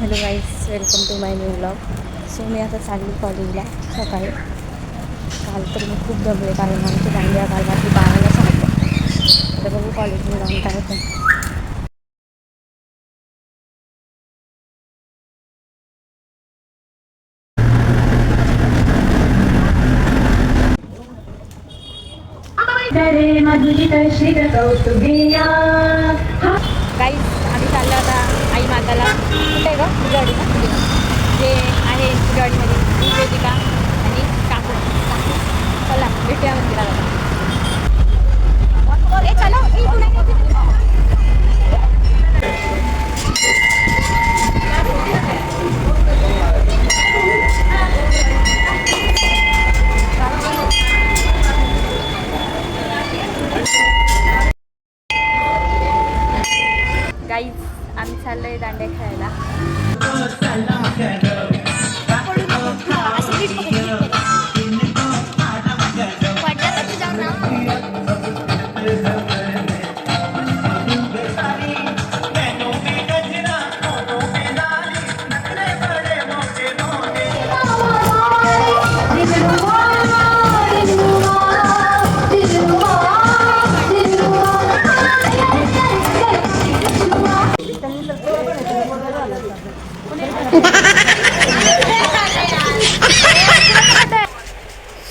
Hello guys, welcome to my new blog. So मी आता चालली कॉलेजला सकाळी. काल तर मी खूप दमले कारण आमची दांडिया काल रात्री 12ला संपलं. आता बघू कॉलेजमध्ये जाऊन काय होतं. गाईज आम्ही चाललो आता आई माताला. कुठे आहे गं गाडी ना? जे आहे गाडीमध्ये वेदिका आणि काकू. चला भेटूया मंदिराला. ए चलो गाईज आम्ही चाललोय दांड्या खेळायला.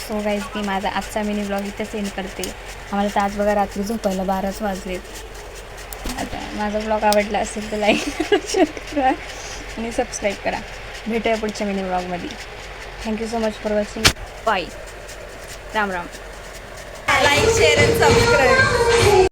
सो गाईज मी माझा आजचा मिनी ब्लॉग इथे सेंड करते. आम्हाला तर आज बघा रात्री झोपायला 12च वाजलेत. आता माझा ब्लॉग आवडला असेल तर लाईक शेअर करा आणि सबस्क्राईब करा. भेटूया पुढच्या मिनी ब्लॉगमध्ये. Thank you so much for watching. Bye. Ram Ram. Like share आणि सबस्क्राईब.